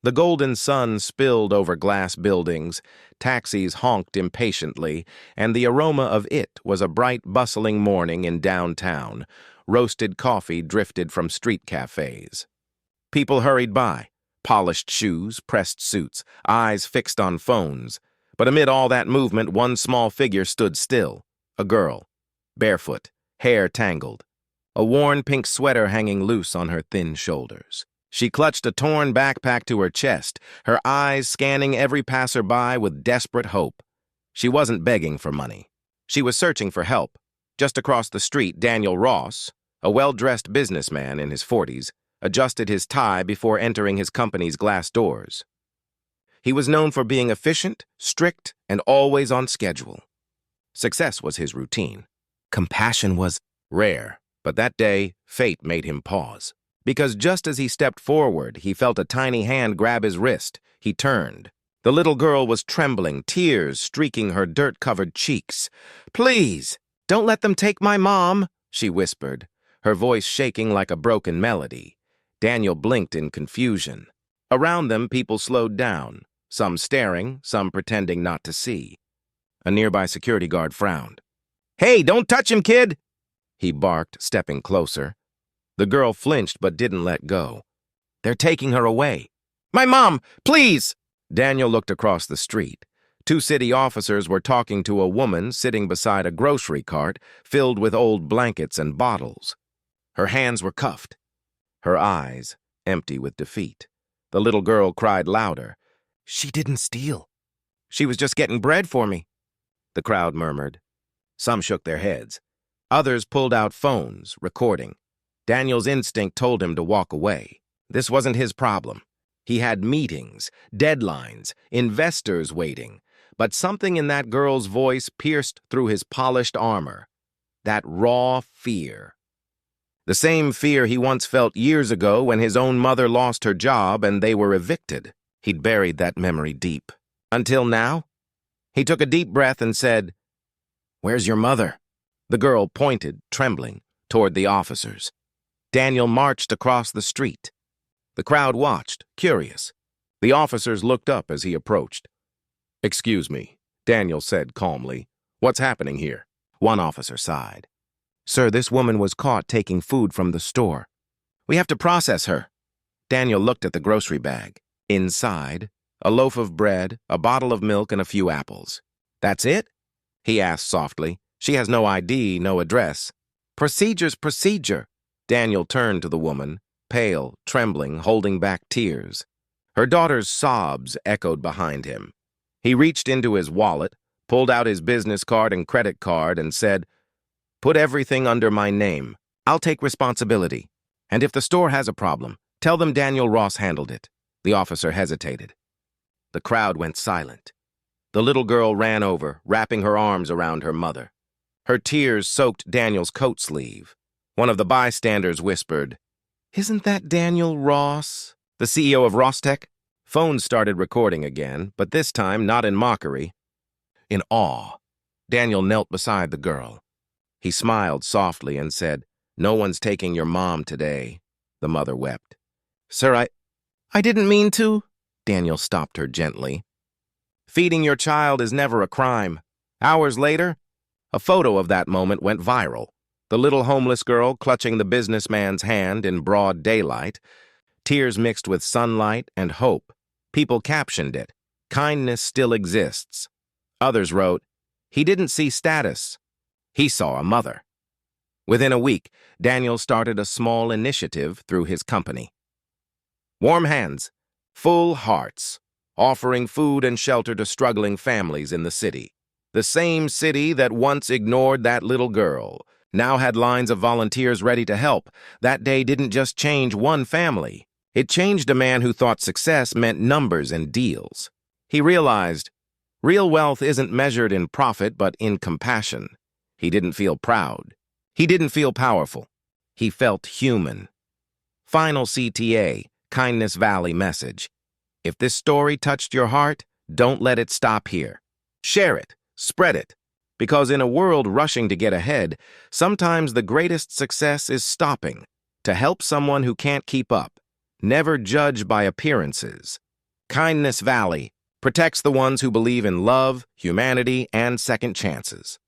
The golden sun spilled over glass buildings, taxis honked impatiently, and the aroma of it was a bright, bustling morning in downtown. Roasted coffee drifted from street cafes. People hurried by, polished shoes, pressed suits, eyes fixed on phones. But amid all that movement, one small figure stood still, a girl, barefoot, hair tangled, a worn pink sweater hanging loose on her thin shoulders. She clutched a torn backpack to her chest, her eyes scanning every passerby with desperate hope. She wasn't begging for money. She was searching for help. Just across the street, Daniel Ross, a well-dressed businessman in his 40s, adjusted his tie before entering his company's glass doors. He was known for being efficient, strict, and always on schedule. Success was his routine. Compassion was rare, but that day, fate made him pause. Because just as he stepped forward, he felt a tiny hand grab his wrist. He turned. The little girl was trembling, tears streaking her dirt-covered cheeks. "Please, don't let them take my mom," she whispered, her voice shaking like a broken melody. Daniel blinked in confusion. Around them, people slowed down, some staring, some pretending not to see. A nearby security guard frowned. "Hey, don't touch him, kid!" he barked, stepping closer. The girl flinched but didn't let go. "They're taking her away." "My mom, please!" Daniel looked across the street. Two city officers were talking to a woman sitting beside a grocery cart filled with old blankets and bottles. Her hands were cuffed, her eyes empty with defeat. The little girl cried louder. "She didn't steal. She was just getting bread for me," the crowd murmured. Some shook their heads. Others pulled out phones, recording. Daniel's instinct told him to walk away. This wasn't his problem. He had meetings, deadlines, investors waiting. But something in that girl's voice pierced through his polished armor. That raw fear. The same fear he once felt years ago when his own mother lost her job and they were evicted. He'd buried that memory deep. Until now? He took a deep breath and said, "Where's your mother?" The girl pointed, trembling, toward the officers. Daniel marched across the street. The crowd watched, curious. The officers looked up as he approached. "Excuse me," Daniel said calmly. "What's happening here?" One officer sighed. "Sir, this woman was caught taking food from the store. We have to process her." Daniel looked at the grocery bag. Inside, a loaf of bread, a bottle of milk, and a few apples. "That's it?" he asked softly. "She has no ID, no address." "Procedure's procedure." Daniel turned to the woman, pale, trembling, holding back tears. Her daughter's sobs echoed behind him. He reached into his wallet, pulled out his business card and credit card, and said, "Put everything under my name. I'll take responsibility. And if the store has a problem, tell them Daniel Ross handled it." The officer hesitated. The crowd went silent. The little girl ran over, wrapping her arms around her mother. Her tears soaked Daniel's coat sleeve. One of the bystanders whispered, "Isn't that Daniel Ross, the CEO of Rostec?" Phones started recording again, but this time not in mockery. In awe, Daniel knelt beside the girl. He smiled softly and said, "No one's taking your mom today." The mother wept. "Sir, I didn't mean to." Daniel stopped her gently. "Feeding your child is never a crime." Hours later, a photo of that moment went viral. The little homeless girl clutching the businessman's hand in broad daylight, tears mixed with sunlight and hope. People captioned it, "Kindness still exists." Others wrote, "He didn't see status. He saw a mother." Within a week, Daniel started a small initiative through his company. Warm Hands, Full Hearts, offering food and shelter to struggling families in the city. The same city that once ignored that little girl now had lines of volunteers ready to help. That day didn't just change one family. It changed a man who thought success meant numbers and deals. He realized real wealth isn't measured in profit but in compassion. He didn't feel proud. He didn't feel powerful. He felt human. Final CTA, Kindness Valley message. If this story touched your heart, don't let it stop here. Share it, spread it. Because in a world rushing to get ahead, sometimes the greatest success is stopping to help someone who can't keep up. Never judge by appearances. Kindness Valley protects the ones who believe in love, humanity, and second chances.